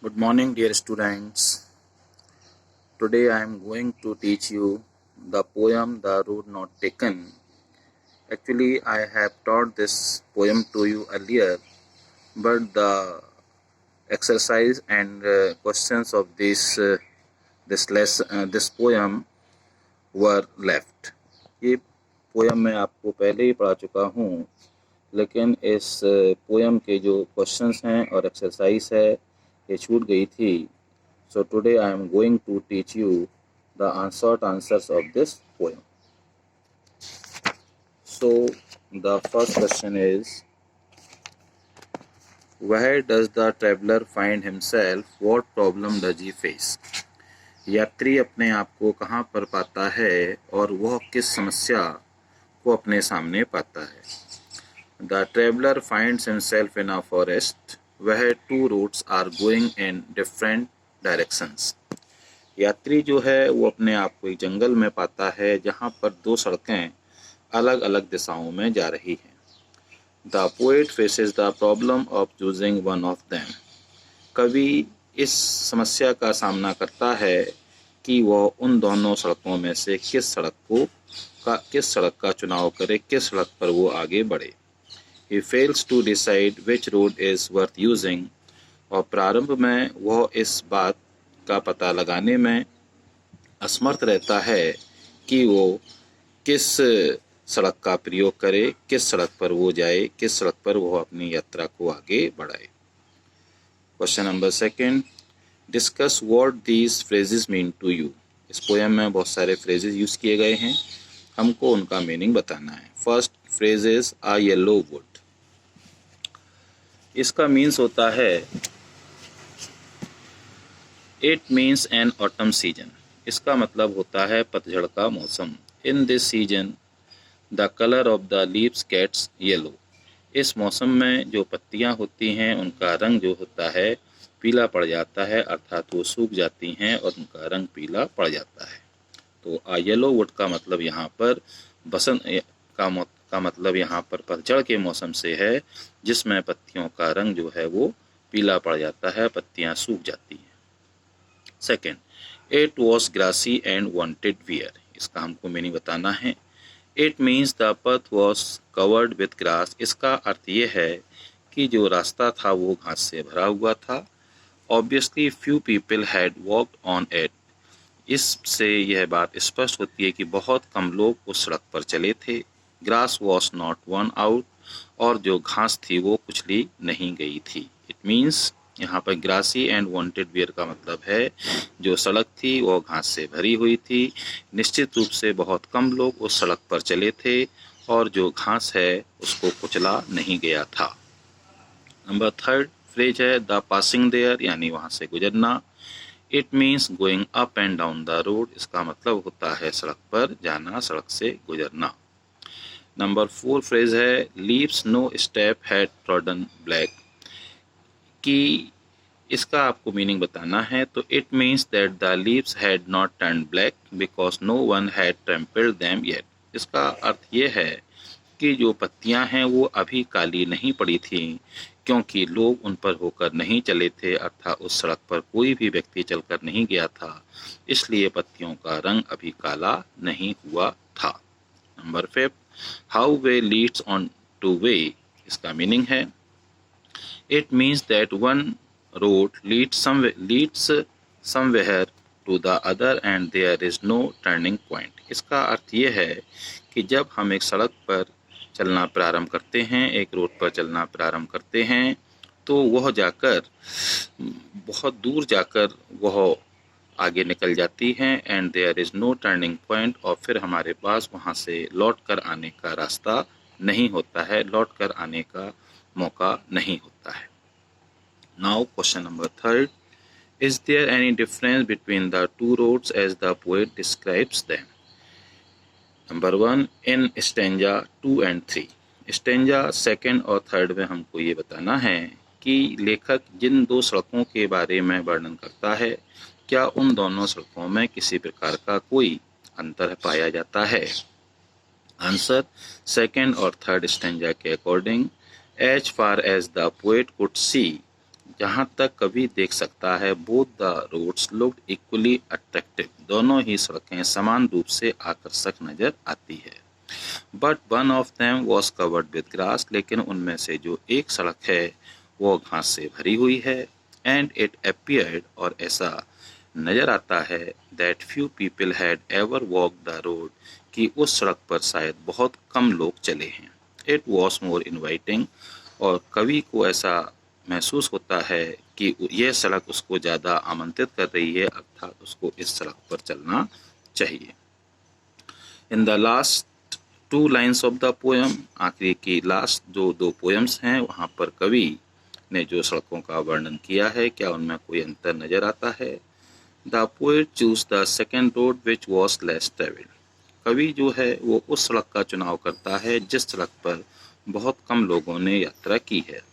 Good morning, dear students. Today I am going to teach you the poem The Road Not Taken. Actually, I have taught this poem to you earlier, but the exercise and questions of this poem were left. ये poem मैं आपको पहले ही पढ़ा चुका हूँ, लेकिन इस poem के जो क्वेश्चंस हैं और एक्सरसाइज है ये छूट गई थी. So today I am going to teach you the short answers of this poem. So the first question is, where does the traveler find himself? What problem does he face? यात्री अपने आप को कहाँ पर पाता है और वह किस समस्या को अपने सामने पाता है. The traveler finds himself in a forest where two roads are going in different directions. यात्री जो है वो अपने आप को एक जंगल में पाता है जहाँ पर दो सड़कें अलग अलग दिशाओं में जा रही हैं. The poet faces the problem of choosing one of them. कवि इस समस्या का सामना करता है कि वह उन दोनों सड़कों में से किस सड़क का चुनाव करे, किस सड़क पर वो आगे बढ़े. He fails to decide which road is worth using. और प्रारंभ में वह इस बात का पता लगाने में असमर्थ रहता है कि वो किस सड़क का प्रयोग करे, किस सड़क पर वो जाए, किस सड़क पर वो अपनी यात्रा को आगे बढ़ाए. Question number second, discuss what these phrases mean to you. इस पोएम में बहुत सारे फ्रेजेस यूज किए गए हैं, हमको उनका मीनिंग बताना है. First phrase is a yellow wood. इसका मीन्स होता है it means an autumn season. इसका मतलब होता है पतझड़ का मौसम. In this season the colour of the leaves gets yellow. इस मौसम में जो पत्तियां होती हैं उनका रंग जो होता है पीला पड़ जाता है, अर्थात वो सूख जाती हैं और उनका रंग पीला पड़ जाता है. तो आ येलो वुड का मतलब यहाँ पर बसंत का मतलब यहाँ पर पतझड़ के मौसम से है, जिसमें पत्तियों का रंग जो है वो पीला पड़ जाता है, पत्तियां सूख जाती हैं. Second, it was grassy and wanted wear. इसका हमको मीनिंग बताना है. It means the path was covered with grass. इसका अर्थ ये है कि जो रास्ता था वो घास से भरा हुआ था. Obviously few people had walked on it. इससे यह बात स्पष्ट होती है कि बहुत कम लोग उस सड़क पर चले थे. Grass was not one out. और जो घास थी वो कुचली नहीं गई थी. इट मीन्स यहाँ पर ग्रासी एंड वांटेड वियर का मतलब है जो सड़क थी वो घास से भरी हुई थी. निश्चित रूप से बहुत कम लोग उस सड़क पर चले थे और जो घास है उसको कुचला नहीं गया था. नंबर थर्ड फ्रेज है द पासिंग देयर, यानी वहाँ से गुजरना. It means going up and down the road. इसका मतलब होता है सड़क पर जाना, सड़क से गुजरना. नंबर फोर फ्रेज है leaves no step had trodden black. कि इसका आपको मीनिंग बताना है. तो it means that the leaves had not turn black because no one had trampled them yet. इसका अर्थ ये है कि जो पत्तियां हैं वो अभी काली नहीं पड़ी थी क्योंकि लोग उन पर होकर नहीं चले थे, अर्थात उस सड़क पर कोई भी व्यक्ति चलकर नहीं गया था, इसलिए पत्तियों का रंग अभी काला नहीं हुआ था. Number fifth, how way Leeds on two way. इसका मीनिंग है it means that one road leads somewhere to the other and there is no turning point. इसका अर्थ ये है कि जब हम एक सड़क पर चलना प्रारंभ करते हैं, एक रोड पर चलना प्रारंभ करते हैं, तो वह जाकर बहुत दूर जाकर वह आगे निकल जाती हैं and there is no turning point. और फिर हमारे पास वहाँ से लौट कर आने का रास्ता नहीं होता है, लौट कर आने का मौका नहीं होता है. Now question number third, is there any difference between the two roads as the poet describes them? Number one, in stanza 2 and 3. Stanza second और थर्ड में हमको ये बताना है कि लेखक जिन दो सड़कों के बारे में वर्णन करता है, क्या उन दोनों सड़कों में किसी प्रकार का कोई अंतर पाया जाता है. आंसर, सेकंड और थर्ड स्टेंजा के according, as far as the poet could see, जहाँ तक कवि देख सकता है, both the roads looked equally attractive, दोनों ही सड़कें समान रूप से आकर्षक नजर आती है। But one of them was covered with grass, लेकिन उनमें से जो एक सड़क है वो घास से भरी हुई है। एंड इट अपीयर्ड, और ऐसा नजर आता है, that few people had ever walk the road, कि उस सड़क पर शायद बहुत कम लोग चले हैं। इट वॉज मोर इनवाइटिंग, और कवि को ऐसा महसूस होता है कि यह सड़क उसको ज़्यादा आमंत्रित कर रही है, अर्थात उसको इस सड़क पर चलना चाहिए। In the last two lines of the poem, आखिरी की लास्ट जो दो पोएम्स हैं वहाँ पर कवि ने जो सड़कों का वर्णन किया है, क्या उनमें कोई अंतर नजर आता है? The poet choose the second road which was less travelled, कवि जो है वो उस सड़क का चुनाव करता है जिस सड़क पर बहुत कम लोगों ने यात्रा की है।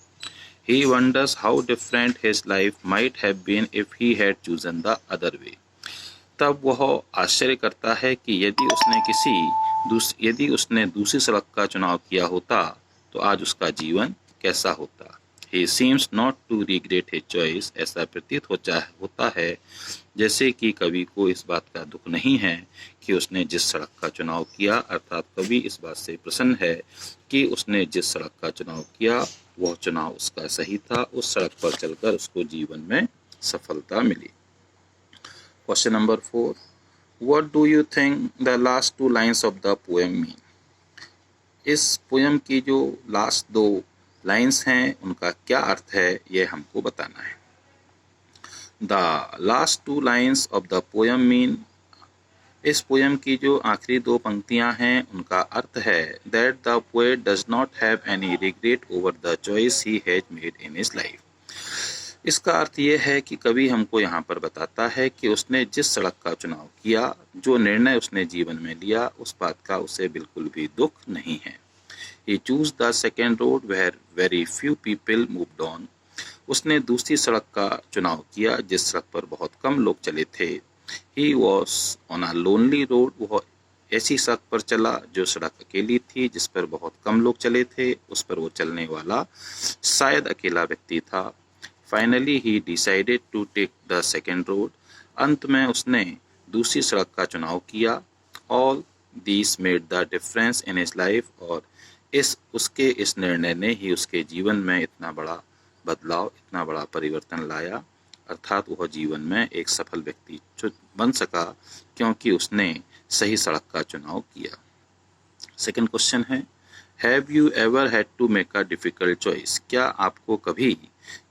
He wonders how different his life might have been if he had chosen the other way. तब वह आश्चर्य करता है कि यदि उसने दूसरी सड़क का चुनाव किया होता तो आज उसका जीवन कैसा होता। He seems not to regret his choice, ऐसा प्रतीत होता है जैसे कि कवि को इस बात का दुख नहीं है कि उसने जिस सड़क का चुनाव किया, अर्थात कवि इस बात से प्रसन्न है कि उसने जिस सड़क का चुनाव किया वह चुनाव उसका सही था, उस सड़क पर चलकर उसको जीवन में सफलता मिली। Question number 4, what do you think the last two lines of the poem mean? इस पोएम की जो लास्ट दो लाइन्स हैं उनका क्या अर्थ है, ये हमको बताना है। The last two lines of the poem mean, इस पोएम की जो आखिरी दो पंक्तियां हैं उनका अर्थ है that the poet does not have any regret over the choice he has made in his life. इसका अर्थ ये है कि कवि हमको यहाँ पर बताता है कि उसने जिस सड़क का चुनाव किया, जो निर्णय उसने जीवन में लिया, उस बात का उसे बिल्कुल भी दुख नहीं है। He chose the second road where very few people moved on. उसने दूसरी सड़क का चुनाव किया जिस सड़क पर बहुत कम लोग चले थे। He was on a lonely road. वह ऐसी सड़क पर चला जो सड़क अकेली थी, जिस पर बहुत कम लोग चले थे, उस पर वो चलने वाला शायद अकेला व्यक्ति था। Finally he decided to take the second road. अंत में उसने दूसरी सड़क का चुनाव किया। All these made the difference in his life, और उसके इस निर्णय ने ही उसके जीवन में इतना बड़ा बदलाव, इतना बड़ा परिवर्तन लाया, अर्थात वह जीवन में एक सफल व्यक्ति बन सका क्योंकि उसने सही सड़क का चुनाव किया। सेकंड क्वेश्चन है, have you ever had to make a difficult choice? क्या आपको कभी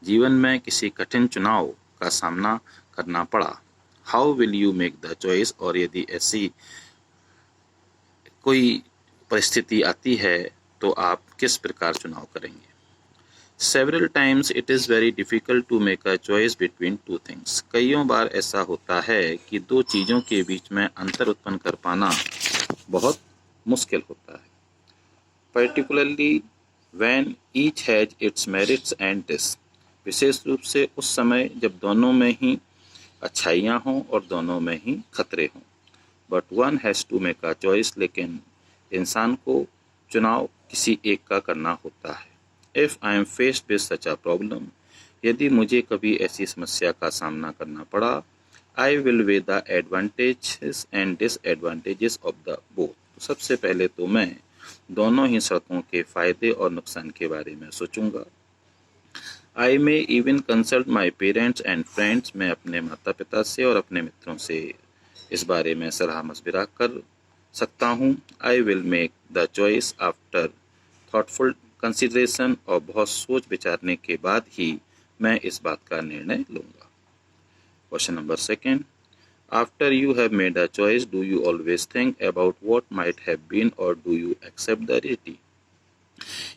जीवन में किसी कठिन चुनाव का सामना करना पड़ा? How will you make the choice? और यदि ऐसी कोई परिस्थिति आती है तो आप किस प्रकार चुनाव करेंगे? Several times it is very difficult to make a choice between two things. कईयों बार ऐसा होता है कि दो चीज़ों के बीच में अंतर उत्पन्न कर पाना बहुत मुश्किल होता है। Particularly when each has its merits and risks. विशेष रूप से उस समय जब दोनों में ही अच्छाइयाँ हों और दोनों में ही खतरे हों। But one has to make a choice, लेकिन इंसान को चुनाव किसी एक का करना होता है। If I am faced with such a problem, यदि मुझे कभी ऐसी समस्या का सामना करना पड़ा, I will weigh the advantages and disadvantages of the both. सबसे पहले तो मैं दोनों ही सड़कों के फायदे और नुकसान के बारे में सोचूंगा। I may even consult my parents and friends. मैं अपने माता पिता से और अपने मित्रों से इस बारे में सलाह मशविरा कर सकता हूँ। I will make the choice after thoughtful consideration, और बहुत सोच विचारने के बाद ही मैं इस बात का निर्णय लूँगा। Question number 2, after you have made a choice do you always think about what might have been और do you accept the reality?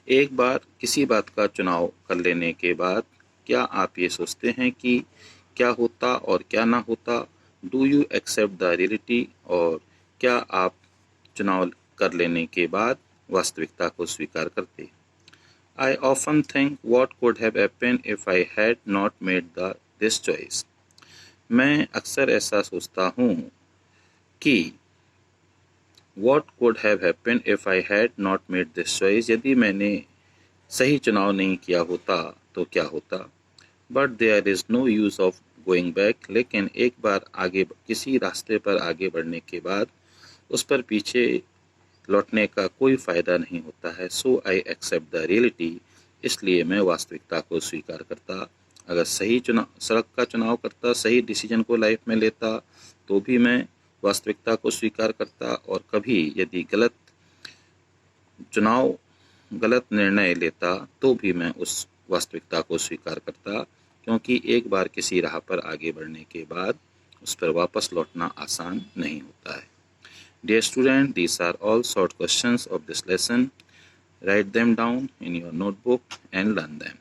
एक बार किसी बात का चुनाव कर लेने के बाद क्या आप ये सोचते हैं कि क्या होता और क्या ना होता? Do you accept the reality, और क्या आप चुनाव कर लेने के बाद वास्तविकता को स्वीकार करते? I often think what could have happened if I had not made this choice. मैं अक्सर ऐसा सोचता हूँ कि what could have happened if I had not made this choice, यदि मैंने सही चुनाव नहीं किया होता तो क्या होता? But there is no use of going back, लेकिन एक बार आगे किसी रास्ते पर आगे बढ़ने के बाद उस पर पीछे लौटने का कोई फ़ायदा नहीं होता है। सो आई एक्सेप्ट द रियलिटी, इसलिए मैं वास्तविकता को स्वीकार करता। अगर सही सड़क का चुनाव करता, सही डिसीजन को लाइफ में लेता, तो भी मैं वास्तविकता को स्वीकार करता, और कभी यदि गलत निर्णय लेता तो भी मैं उस वास्तविकता को स्वीकार करता, क्योंकि एक बार किसी राह पर आगे बढ़ने के बाद उस पर वापस लौटना आसान नहीं होता है। Dear student, these are all short questions of this lesson. Write them down in your notebook and learn them.